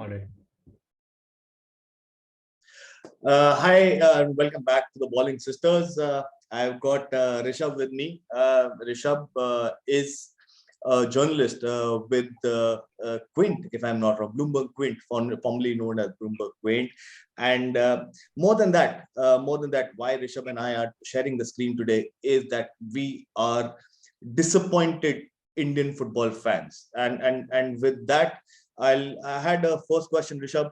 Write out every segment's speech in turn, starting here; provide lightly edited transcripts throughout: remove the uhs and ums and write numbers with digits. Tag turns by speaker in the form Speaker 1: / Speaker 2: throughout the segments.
Speaker 1: All right.
Speaker 2: Hi, welcome back to the Ballin Sisters. I've got Rishabh with me. Rishabh is a journalist with Quint, if I'm not wrong, Bloomberg Quint, formerly known as Bloomberg Quint. And more than that, why Rishabh and I are sharing the screen today is that we are disappointed Indian football fans. And with that, I had a first question, Rishabh.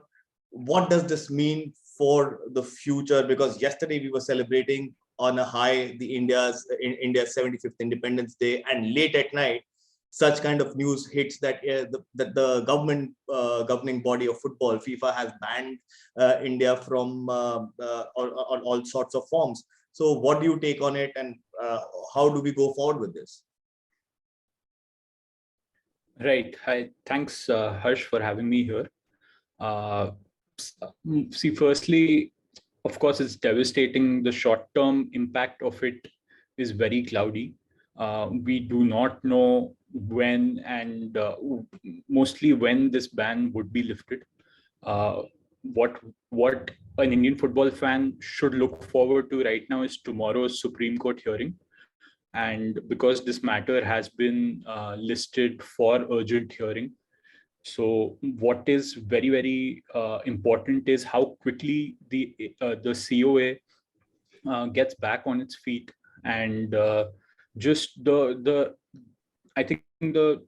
Speaker 2: What does this mean for the future? Because yesterday we were celebrating on a high India's 75th Independence Day, and late at night, such kind of news hits that the government governing body of football, FIFA, has banned India from on all sorts of forms. So, what do you take on it, and how do we go forward with this?
Speaker 1: Right. Hi. Thanks, Harsh, for having me here. See, firstly, of course, it's devastating. The short-term impact of it is very cloudy. We do not know when and mostly when this ban would be lifted. What an Indian football fan should look forward to right now is tomorrow's Supreme Court hearing. And because this matter has been listed for urgent hearing, so what is very, very important is how quickly the COA gets back on its feet, and just I think the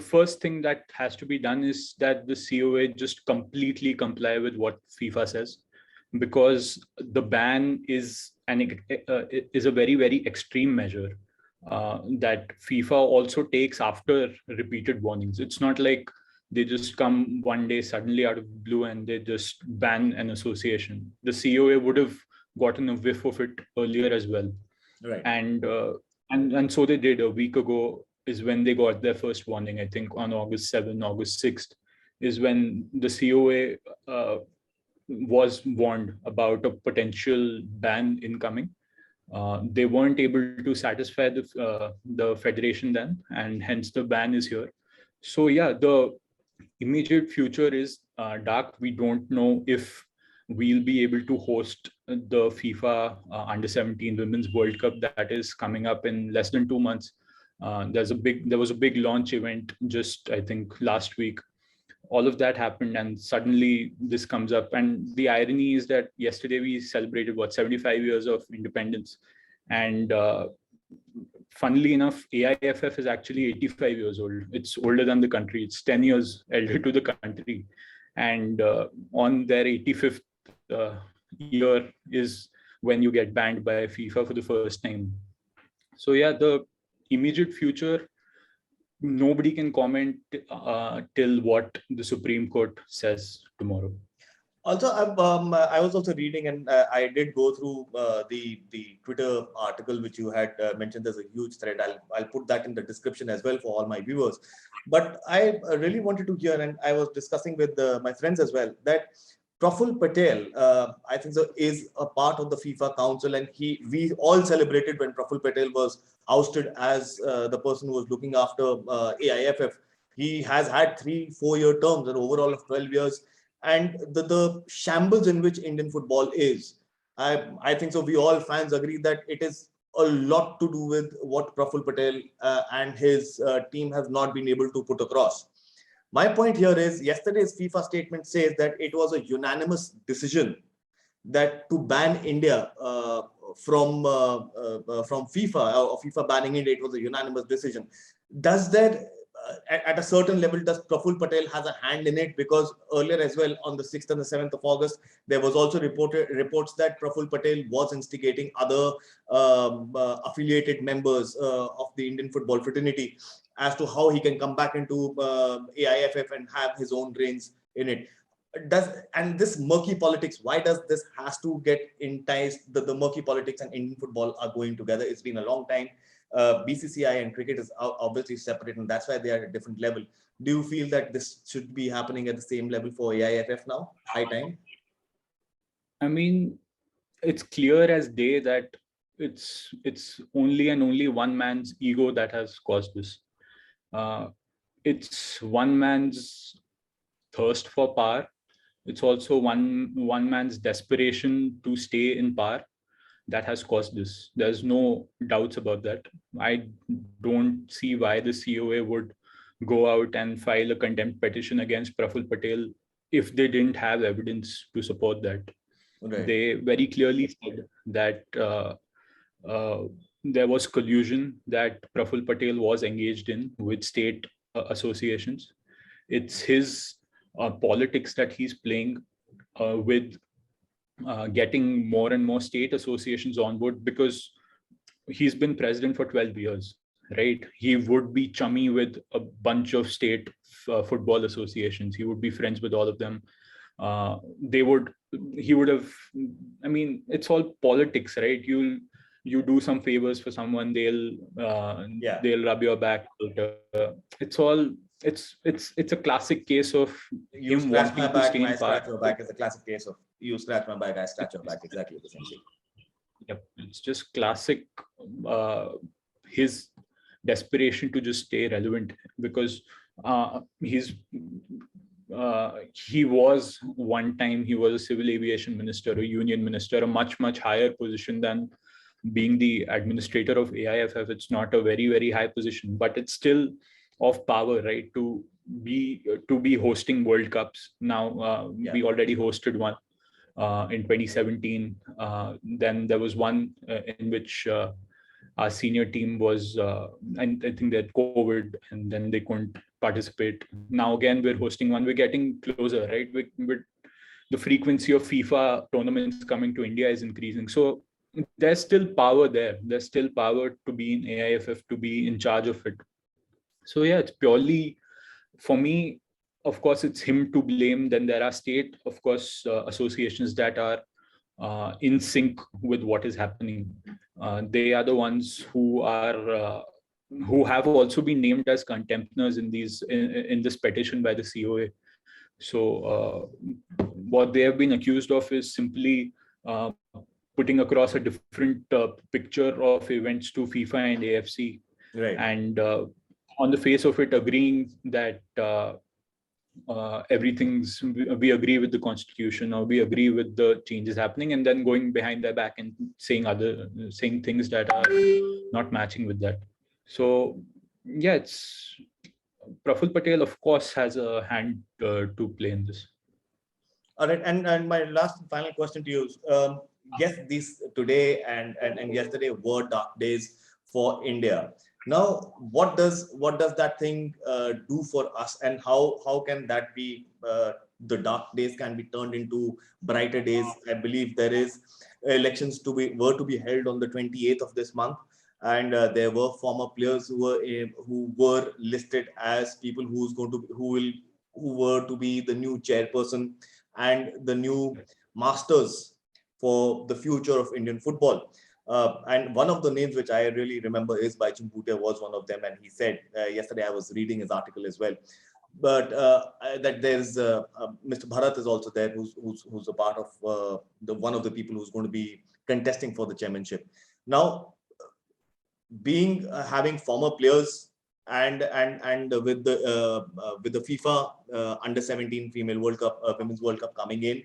Speaker 1: first thing that has to be done is that the COA just completely comply with what FIFA says, because the ban is a very, very extreme measure that FIFA also takes after repeated warnings. It's not like they just come one day suddenly out of blue and they just ban an association. The COA would have gotten a whiff of it earlier as well.
Speaker 2: Right.
Speaker 1: And so they did. A week ago is when they got their first warning. I think on August 7th, August 6th is when the COA was warned about a potential ban incoming. They weren't able to satisfy the federation then, and hence the ban is here. So yeah, the immediate future is dark. We don't know if we'll be able to host the FIFA Under-17 Women's World Cup that is coming up in less than 2 months. There was a big launch event just, I think, last week. All of that happened, and suddenly this comes up. And the irony is that yesterday we celebrated 75 years of independence, and funnily enough, AIFF is actually 85 years old. It's older than the country. It's 10 years elder to the country, and on their 85th year is when you get banned by FIFA for the first time. So yeah, the immediate future, nobody can comment till what the Supreme Court says tomorrow.
Speaker 2: Also, I was also reading, and I did go through the Twitter article which you had mentioned. There's a huge thread. I'll put that in the description as well for all my viewers. But I really wanted to hear, and I was discussing with my friends as well, that Praful Patel, I think so, is a part of the FIFA Council, and we all celebrated when Praful Patel was ousted as the person who was looking after AIFF. He has had 3-4 year terms, and overall of 12 years. And the shambles in which Indian football is, I think so, we all fans agree that it is a lot to do with what Praful Patel and his team have not been able to put across. My point here is yesterday's FIFA statement says that it was a unanimous decision that to ban India from FIFA, or FIFA banning India, it was a unanimous decision. Does that at a certain level, does Praful Patel has a hand in it? Because earlier as well, on the 6th and the 7th of August, there was also reports that Praful Patel was instigating other affiliated members of the Indian football fraternity as to how he can come back into AIFF and have his own reins in it. And this murky politics, why does this has to get enticed? The murky politics and Indian football are going together. It's been a long time. BCCI and cricket is obviously separate, and that's why they are at a different level. Do you feel that this should be happening at the same level for AIFF now? High time?
Speaker 1: I mean, it's clear as day that it's only and only one man's ego that has caused this. It's one man's thirst for power. It's also one man's desperation to stay in power that has caused this. There's no doubts about that. I don't see why the COA would go out and file a contempt petition against Praful Patel if they didn't have evidence to support that.
Speaker 2: Right.
Speaker 1: They very clearly said that there was collusion that Praful Patel was engaged in with state associations. It's his politics that he's playing with getting more and more state associations on board, because he's been president for 12 years, right? He would be chummy with a bunch of state football associations. He would be friends with all of them. He would have, I mean, it's all politics, right? You do some favors for someone, they'll rub your back later. It's a classic case of
Speaker 2: You
Speaker 1: him
Speaker 2: scratch my
Speaker 1: wanting to
Speaker 2: back,
Speaker 1: stay
Speaker 2: I
Speaker 1: in power.
Speaker 2: scratch your back is a classic case of you scratch my back, I scratch your back. Exactly the same thing.
Speaker 1: Yep, it's just classic. His desperation to just stay relevant, because he was one time he was a civil aviation minister, a union minister, a much higher position than being the administrator of AIFF. It's not a very high position, but it's still of power, right? To be hosting World Cups now. We already hosted one in 2017. Then there was one in which our senior team was, and I think they had COVID, and then they couldn't participate. Now again, we're hosting one. We're getting closer, right? With the frequency of FIFA tournaments coming to India is increasing. So there's still power there. There's still power to be in AIFF, to be in charge of it. So yeah, it's purely, for me, of course, it's him to blame. Then there are state, of course, associations that are in sync with what is happening. They are the ones who have also been named as contemptors in this petition by the COA. So what they have been accused of is simply putting across a different picture of events to FIFA and AFC,
Speaker 2: right?
Speaker 1: And on the face of it, agreeing that we agree with the constitution, or we agree with the changes happening, and then going behind their back and saying things that are not matching with that. So yeah, it's Praful Patel, of course, has a hand to play in this.
Speaker 2: All right, and my last and final question to you is, yes, these today and yesterday were dark days for India. Now, what does that thing do for us, and how can that be, the dark days can be turned into brighter days? I believe there is elections were to be held on the 28th of this month, and there were former players who were listed as people who were to be the new chairperson and the new masters for the future of Indian football. And one of the names which I really remember is Baichung Bhutia was one of them. And he said, yesterday I was reading his article as well, but that there's Mr. Bharat is also there, who's a part of one of the people who's going to be contesting for the chairmanship. Now, having former players and with the FIFA under 17 female World Cup, Women's World Cup coming in,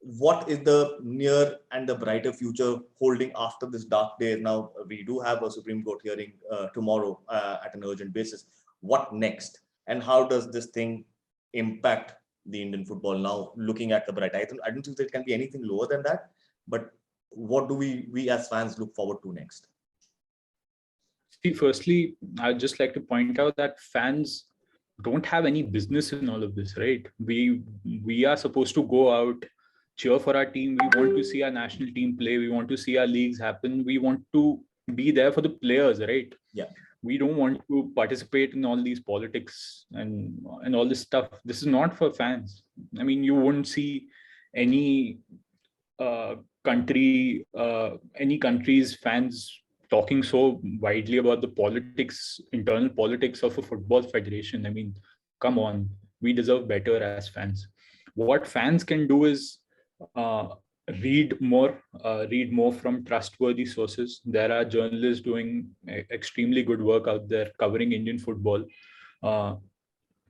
Speaker 2: what is the near and the brighter future holding after this dark day? Now, we do have a Supreme Court hearing tomorrow at an urgent basis. What next? And how does this thing impact the Indian football now, looking at the bright? I don't think there can be anything lower than that. But what do we as fans look forward to next?
Speaker 1: See, firstly, I'd just like to point out that fans don't have any business in all of this, right? We are supposed to go out, cheer for our team. We want to see our national team play. We want to see our leagues happen. We want to be there for the players, right?
Speaker 2: Yeah.
Speaker 1: We don't want to participate in all these politics and all this stuff. This is not for fans. I mean, you wouldn't see any country's fans talking so widely about the politics, internal politics of a football federation. I mean, come on, we deserve better as fans. What fans can do is read more from trustworthy sources. There are journalists doing extremely good work out there covering Indian football.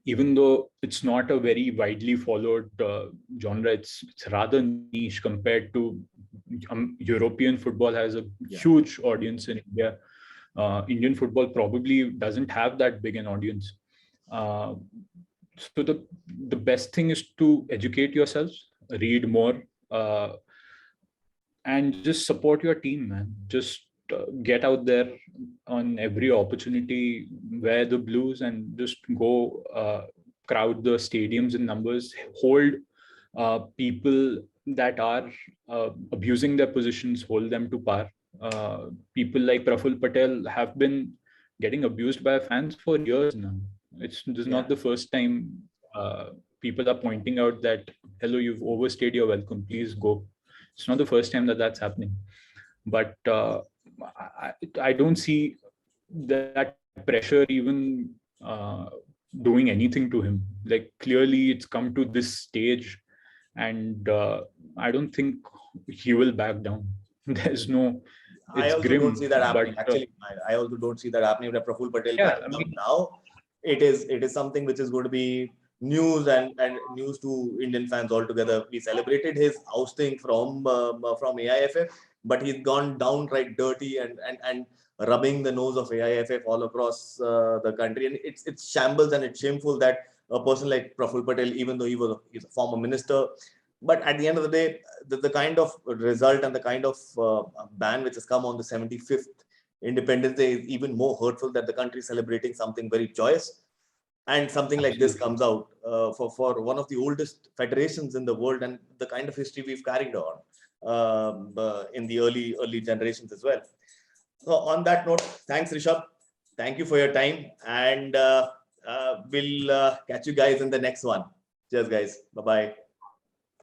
Speaker 1: even though it's not a very widely followed genre, it's rather niche compared to European football has a huge audience in India. Indian football probably doesn't have that big an audience. So the best thing is to educate yourselves, read more, and just support your team, man. Just get out there on every opportunity, wear the blues, and just go crowd the stadiums in numbers, hold people that are abusing their positions, hold them to par. People like Praful Patel have been getting abused by fans for years now. This is not the first time people are pointing out that, hello, you've overstayed your welcome, please go. It's not the first time that that's happening. But I don't see that pressure even doing anything to him. Like, clearly it's come to this stage, and I don't think he will back down. There's no.
Speaker 2: I also
Speaker 1: grim,
Speaker 2: don't see that happening.
Speaker 1: but,
Speaker 2: Actually, I also don't see that happening. That Praful Patel backing down now, it is something which is going to be news and news to Indian fans altogether. We celebrated his ousting from AIFF, but he's gone downright dirty and rubbing the nose of AIFF all across the country, and it's shambles and it's shameful that a person like Praful Patel, even though he's a former minister, but at the end of the day, the kind of result and the kind of ban which has come on the 75th Independence Day is even more hurtful, that the country is celebrating something very joyous, and something like this comes out for one of the oldest federations in the world, and the kind of history we've carried on in the early generations as well. So on that note, thanks Rishabh. Thank you for your time, and we'll catch you guys in the next one. Cheers guys. Bye-bye.